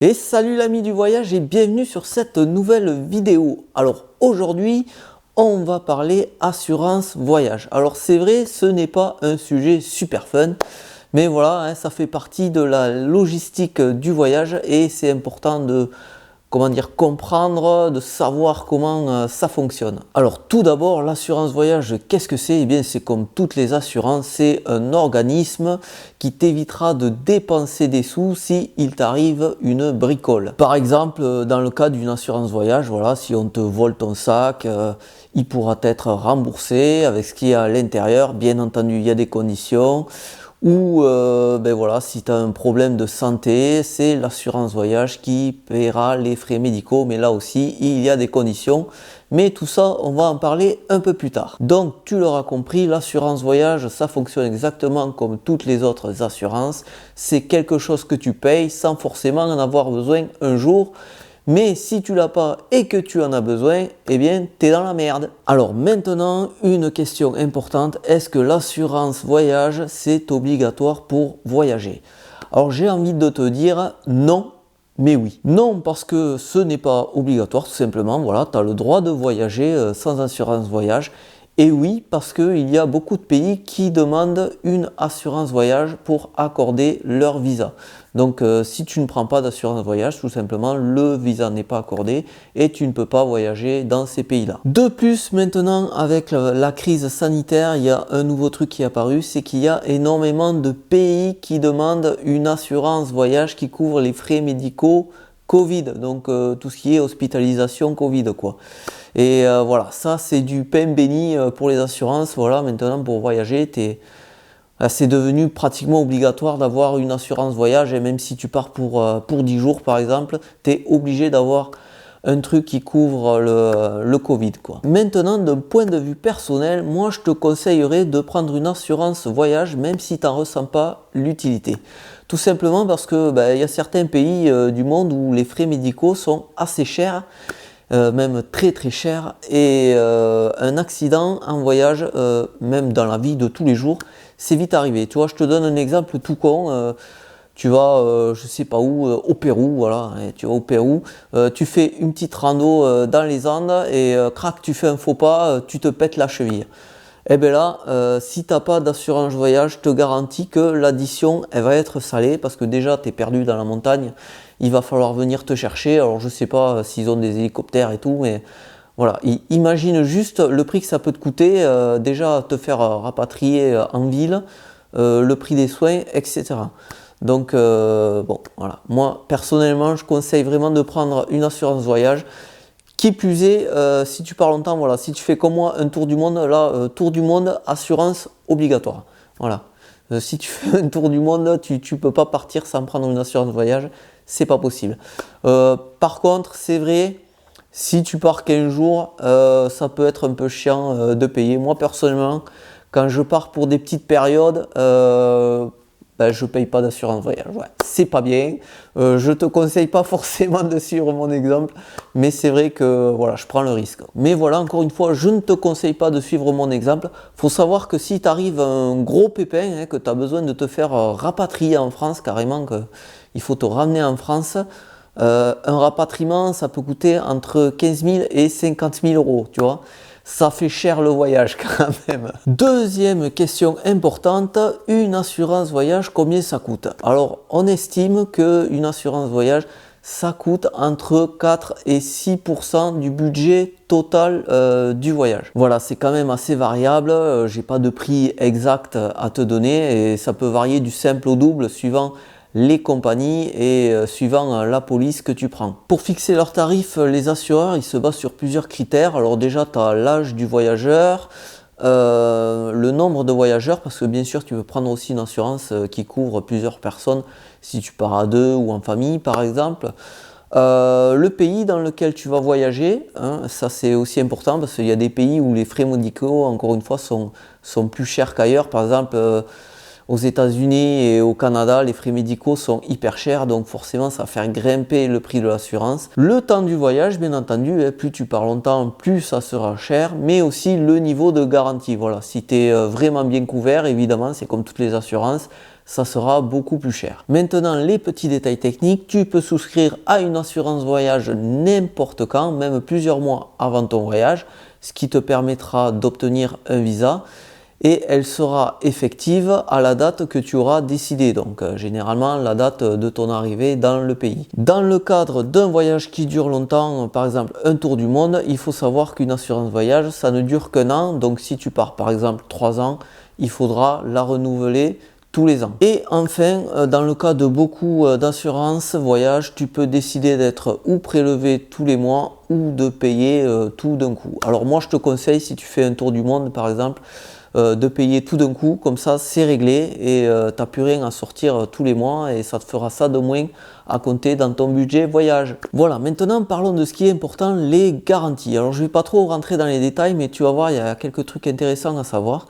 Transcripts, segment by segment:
Et salut l'ami du voyage et bienvenue sur cette nouvelle vidéo. Alors aujourd'hui, on va parler assurance voyage. Alors c'est vrai, ce n'est pas un sujet super fun, mais voilà, ça fait partie de la logistique du voyage et c'est important de comprendre, de savoir comment ça fonctionne. Alors tout d'abord, l'assurance voyage, qu'est-ce que c'est? Eh bien c'est comme toutes les assurances, c'est un organisme qui t'évitera de dépenser des sous si il t'arrive une bricole. Par exemple, dans le cas d'une assurance voyage, voilà, si on te vole ton sac, il pourra être remboursé avec ce qu'il y a à l'intérieur. Bien entendu, il y a des conditions. Ou ben voilà, si tu as un problème de santé, c'est l'assurance voyage qui paiera les frais médicaux. Mais là aussi, il y a des conditions. Mais tout ça, on va en parler un peu plus tard. Donc, tu l'auras compris, l'assurance voyage, ça fonctionne exactement comme toutes les autres assurances. C'est quelque chose que tu payes sans forcément en avoir besoin un jour. Mais si tu l'as pas et que tu en as besoin, eh bien, tu es dans la merde. Alors maintenant, une question importante, est-ce que l'assurance voyage, c'est obligatoire pour voyager? Alors j'ai envie de te dire non, mais oui. Non, parce que ce n'est pas obligatoire, tout simplement, voilà, tu as le droit de voyager sans assurance voyage. Et oui, parce qu'il y a beaucoup de pays qui demandent une assurance voyage pour accorder leur visa. Donc si tu ne prends pas d'assurance voyage, tout simplement, le visa n'est pas accordé et tu ne peux pas voyager dans ces pays-là. De plus, maintenant, avec la crise sanitaire, il y a un nouveau truc qui est apparu, c'est qu'il y a énormément de pays qui demandent une assurance voyage qui couvre les frais médicaux Covid, donc tout ce qui est hospitalisation Covid, quoi. Et voilà, ça c'est du pain béni pour les assurances. Voilà, maintenant pour voyager, c'est devenu pratiquement obligatoire d'avoir une assurance voyage. Et même si tu pars pour 10 jours par exemple, tu es obligé d'avoir un truc qui couvre le Covid, quoi. Maintenant, d'un point de vue personnel, moi je te conseillerais de prendre une assurance voyage même si tu n'en ressens pas l'utilité. Tout simplement parce que y a certains pays du monde où les frais médicaux sont assez chers. Même très très cher, et un accident en voyage, même dans la vie de tous les jours, c'est vite arrivé. Tu vois, je te donne un exemple tout con. Tu vas, je sais pas où, au Pérou, voilà, et tu vas au Pérou, tu fais une petite rando dans les Andes et crac, tu fais un faux pas, tu te pètes la cheville. Et bien là, si tu n'as pas d'assurance voyage, je te garantis que l'addition, elle va être salée parce que déjà, tu es perdu dans la montagne. Il va falloir venir te chercher. Alors, je ne sais pas s'ils ont des hélicoptères et tout, mais voilà. Imagine juste le prix que ça peut te coûter, déjà te faire rapatrier en ville, le prix des soins, etc. Donc, bon, voilà. Moi, personnellement, je conseille vraiment de prendre une assurance voyage. Qui plus est, si tu pars longtemps, voilà, si tu fais comme moi un tour du monde, là, tour du monde, assurance obligatoire. Voilà. Si tu fais un tour du monde, tu ne peux pas partir sans prendre une assurance voyage, c'est pas possible. Par contre, c'est vrai, si tu pars 15 jours, ça peut être un peu chiant de payer. Moi, personnellement, quand je pars pour des petites périodes, je paye pas d'assurance voyage. Ouais, c'est pas bien. Je te conseille pas forcément de suivre mon exemple, mais c'est vrai que voilà, je prends le risque. Mais voilà, encore une fois, je ne te conseille pas de suivre mon exemple. Faut savoir que si t'arrive un gros pépin, que tu as besoin de te faire rapatrier en France, carrément, il faut te ramener en France. Un rapatriement, ça peut coûter entre 15 000 et 50 000 euros, tu vois. Ça fait cher le voyage quand même. Deuxième question importante, une assurance voyage, combien ça coûte? Alors, on estime qu'une assurance voyage, ça coûte entre 4 et 6% du budget total du voyage. Voilà, c'est quand même assez variable. J'ai pas de prix exact à te donner et ça peut varier du simple au double suivant les compagnies et suivant la police que tu prends. Pour fixer leurs tarifs, les assureurs, ils se basent sur plusieurs critères. Alors déjà, tu as l'âge du voyageur, le nombre de voyageurs, parce que bien sûr, tu peux prendre aussi une assurance qui couvre plusieurs personnes si tu pars à deux ou en famille, par exemple. Le pays dans lequel tu vas voyager, ça c'est aussi important parce qu'il y a des pays où les frais médicaux, encore une fois, sont plus chers qu'ailleurs. Par exemple, aux États-Unis et au Canada, les frais médicaux sont hyper chers, donc forcément ça va faire grimper le prix de l'assurance. Le temps du voyage, bien entendu, plus tu pars longtemps, plus ça sera cher, mais aussi le niveau de garantie. Voilà, si tu es vraiment bien couvert, évidemment, c'est comme toutes les assurances, ça sera beaucoup plus cher. Maintenant, les petits détails techniques, tu peux souscrire à une assurance voyage n'importe quand, même plusieurs mois avant ton voyage, ce qui te permettra d'obtenir un visa et elle sera effective à la date que tu auras décidé, donc généralement la date de ton arrivée dans le pays. Dans le cadre d'un voyage qui dure longtemps, par exemple un tour du monde, il faut savoir qu'une assurance voyage, ça ne dure qu'un an, donc si tu pars par exemple 3 ans, il faudra la renouveler tous les ans. Et enfin, dans le cas de beaucoup d'assurances voyage, tu peux décider d'être ou prélevé tous les mois ou de payer tout d'un coup. Alors moi je te conseille, si tu fais un tour du monde par exemple, de payer tout d'un coup, comme ça c'est réglé et tu n'as plus rien à sortir tous les mois et ça te fera ça de moins à compter dans ton budget voyage. Voilà, maintenant parlons de ce qui est important, les garanties. Alors je ne vais pas trop rentrer dans les détails, mais tu vas voir, il y a quelques trucs intéressants à savoir.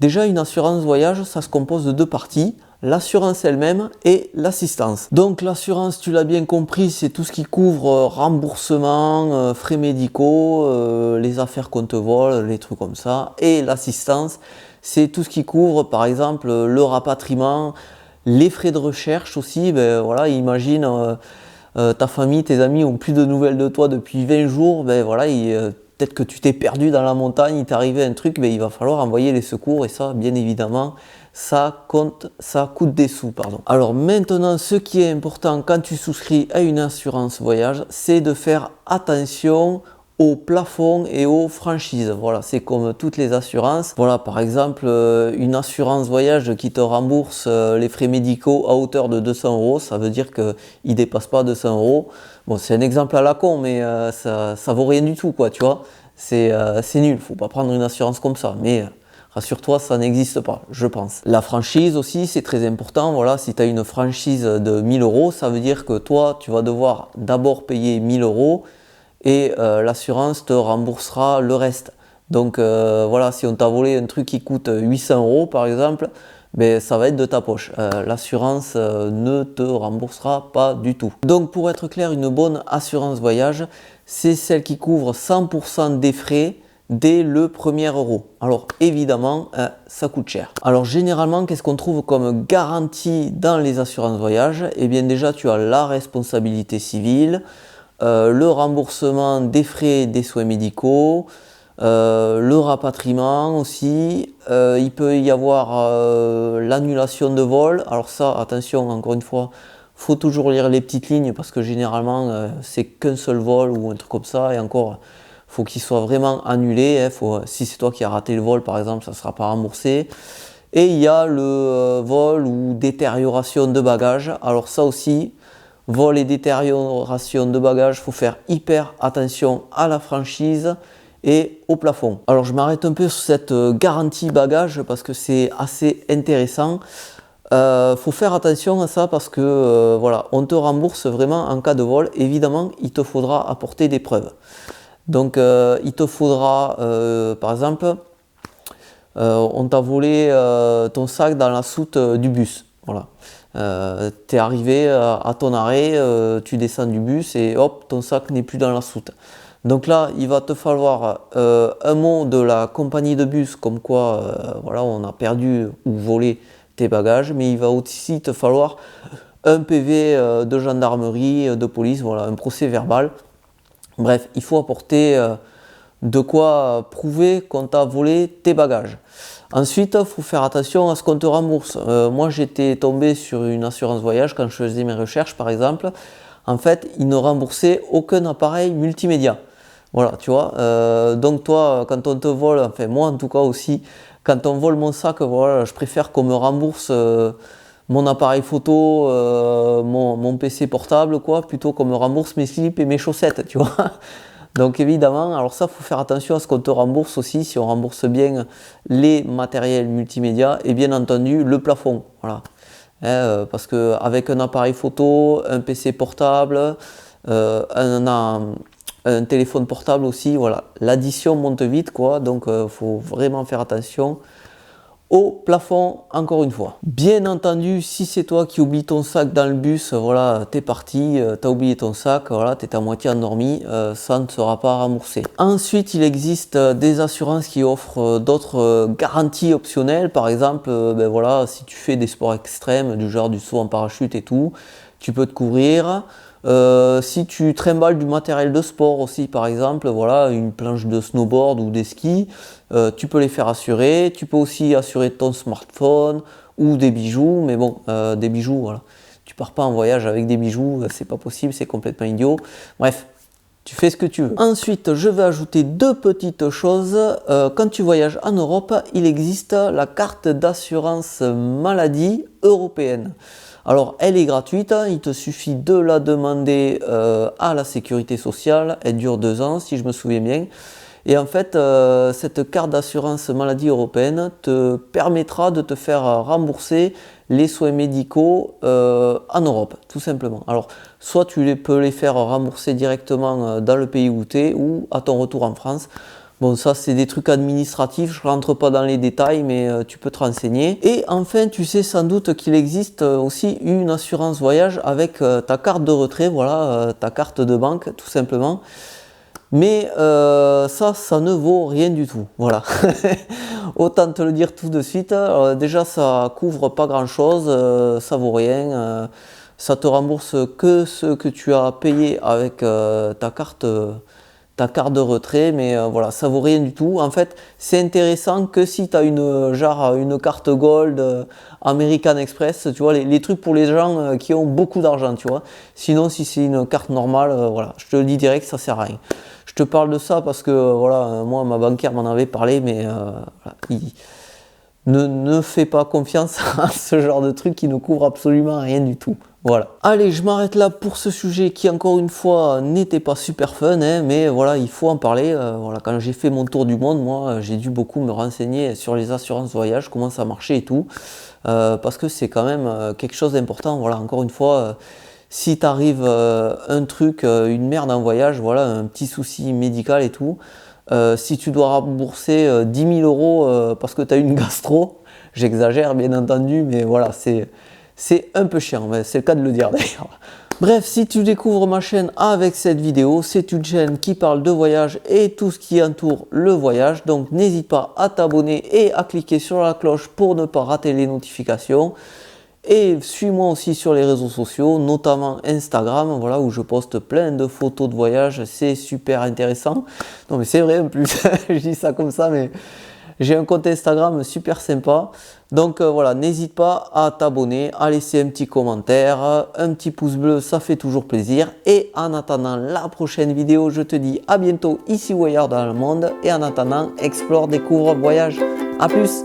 Déjà, une assurance voyage, ça se compose de 2 parties, l'assurance elle-même et l'assistance. Donc l'assurance, tu l'as bien compris, c'est tout ce qui couvre remboursement, frais médicaux, les affaires qu'on te vole, les trucs comme ça. Et l'assistance, c'est tout ce qui couvre par exemple le rapatriement, les frais de recherche aussi. Ben, voilà, imagine ta famille, tes amis ont plus de nouvelles de toi depuis 20 jours, ben voilà, peut-être que tu t'es perdu dans la montagne, il t'est arrivé un truc, mais il va falloir envoyer les secours et ça, bien évidemment, ça coûte des sous, pardon. Alors maintenant, ce qui est important quand tu souscris à une assurance voyage, c'est de faire attention au plafond et aux franchises. Voilà, c'est comme toutes les assurances. Voilà, par exemple, une assurance voyage qui te rembourse les frais médicaux à hauteur de 200 euros, ça veut dire qu'il ne dépasse pas 200 euros. Bon, c'est un exemple à la con, mais ça vaut rien du tout, quoi, tu vois. C'est nul, faut pas prendre une assurance comme ça, mais rassure-toi, ça n'existe pas, je pense. La franchise aussi, c'est très important. Voilà, si tu as une franchise de 1000 euros, ça veut dire que toi, tu vas devoir d'abord payer 1000 euros et l'assurance te remboursera le reste. Donc voilà, si on t'a volé un truc qui coûte 800 euros par exemple, ben, ça va être de ta poche. L'assurance ne te remboursera pas du tout. Donc pour être clair, une bonne assurance voyage, c'est celle qui couvre 100% des frais dès le premier euro. Alors évidemment, ça coûte cher. Alors généralement, qu'est-ce qu'on trouve comme garantie dans les assurances voyage? Eh bien déjà, tu as la responsabilité civile, le remboursement des frais des soins médicaux, le rapatriement aussi, il peut y avoir l'annulation de vol. Alors ça, attention, encore une fois, faut toujours lire les petites lignes parce que généralement c'est qu'un seul vol ou un truc comme ça et encore faut qu'il soit vraiment annulé, hein. Si c'est toi qui as raté le vol par exemple, ça ne sera pas remboursé. Et il y a le vol ou détérioration de bagages. Alors ça aussi, vol et détérioration de bagages, il faut faire hyper attention à la franchise et au plafond. Alors je m'arrête un peu sur cette garantie bagage parce que c'est assez intéressant. Faut faire attention à ça parce que voilà, on te rembourse vraiment en cas de vol. Évidemment, il te faudra apporter des preuves. Donc il te faudra, par exemple, on t'a volé ton sac dans la soute du bus. Voilà. Tu es arrivé à ton arrêt, tu descends du bus et hop, ton sac n'est plus dans la soute. Donc là, il va te falloir un mot de la compagnie de bus comme quoi voilà, on a perdu ou volé tes bagages, mais il va aussi te falloir un PV de gendarmerie, de police, voilà, un procès verbal. Bref, il faut apporter de quoi prouver qu'on t'a volé tes bagages. Ensuite, il faut faire attention à ce qu'on te rembourse. Moi, j'étais tombé sur une assurance voyage quand je faisais mes recherches, par exemple. En fait, ils ne remboursaient aucun appareil multimédia. Voilà, tu vois. Donc toi, quand on te vole, enfin moi en tout cas aussi, quand on vole mon sac, voilà, je préfère qu'on me rembourse mon appareil photo, mon PC portable, quoi, plutôt qu'on me rembourse mes slips et mes chaussettes, tu vois. Donc évidemment, alors ça, il faut faire attention à ce qu'on te rembourse aussi, si on rembourse bien les matériels multimédia et bien entendu le plafond. Voilà. Parce qu'avec un appareil photo, un PC portable, un téléphone portable aussi, voilà, l'addition monte vite, quoi, donc faut vraiment faire attention au plafond, encore une fois. Bien entendu, si c'est toi qui oublies ton sac dans le bus, voilà, t'es parti, t'as oublié ton sac, voilà, t'es à moitié endormi, ça ne sera pas remboursé. Ensuite, il existe des assurances qui offrent d'autres garanties optionnelles. Par exemple, ben voilà, si tu fais des sports extrêmes, du genre du saut en parachute et tout, tu peux te couvrir. Si tu trimbales du matériel de sport aussi, par exemple, voilà, une planche de snowboard ou des skis, tu peux les faire assurer. Tu peux aussi assurer ton smartphone ou des bijoux, mais bon, des bijoux, voilà. Tu pars pas en voyage avec des bijoux, c'est pas possible, c'est complètement idiot. Bref, tu fais ce que tu veux. Ensuite, je vais ajouter deux petites choses. Quand tu voyages en Europe, il existe la carte d'assurance maladie européenne. Alors, elle est gratuite, il te suffit de la demander à la sécurité sociale. Elle dure 2 ans, si je me souviens bien. Et en fait, cette carte d'assurance maladie européenne te permettra de te faire rembourser les soins médicaux en Europe, tout simplement. Alors, soit tu peux les faire rembourser directement dans le pays où tu es ou à ton retour en France. Bon, ça, c'est des trucs administratifs, je ne rentre pas dans les détails, mais tu peux te renseigner. Et enfin, tu sais sans doute qu'il existe aussi une assurance voyage avec ta carte de retrait, voilà, ta carte de banque, tout simplement. Mais ça ne vaut rien du tout, voilà. Autant te le dire tout de suite. Alors, déjà, ça couvre pas grand-chose, ça vaut rien. Ça te rembourse que ce que tu as payé avec ta carte de retrait, mais voilà, ça vaut rien du tout. En fait, c'est intéressant que si tu as une carte Gold, American Express, tu vois, les trucs pour les gens qui ont beaucoup d'argent, tu vois. Sinon, si c'est une carte normale, voilà, je te le dis direct, ça sert à rien. Je te parle de ça parce que, voilà, moi, ma banquière m'en avait parlé, mais voilà, ne fais pas confiance à ce genre de truc qui ne couvre absolument rien du tout. Voilà. Allez, je m'arrête là pour ce sujet qui, encore une fois, n'était pas super fun, hein, mais voilà, il faut en parler. Voilà, quand j'ai fait mon tour du monde, moi, j'ai dû beaucoup me renseigner sur les assurances voyage, comment ça marchait et tout, parce que c'est quand même quelque chose d'important. Voilà, encore une fois, si t'arrive un truc, une merde en voyage, voilà, un petit souci médical et tout, si tu dois rembourser 10 000 euros parce que tu as une gastro, j'exagère bien entendu, mais voilà, c'est un peu chiant, c'est le cas de le dire d'ailleurs. Bref, si tu découvres ma chaîne avec cette vidéo, c'est une chaîne qui parle de voyage et tout ce qui entoure le voyage, donc n'hésite pas à t'abonner et à cliquer sur la cloche pour ne pas rater les notifications. Et suis-moi aussi sur les réseaux sociaux, notamment Instagram, voilà, où je poste plein de photos de voyage, c'est super intéressant. Non mais c'est vrai en plus, je dis ça comme ça, mais j'ai un compte Instagram super sympa. Donc voilà, n'hésite pas à t'abonner, à laisser un petit commentaire, un petit pouce bleu, ça fait toujours plaisir. Et en attendant la prochaine vidéo, je te dis à bientôt ici ou ailleurs dans le monde. Et en attendant, explore, découvre, voyage. À plus!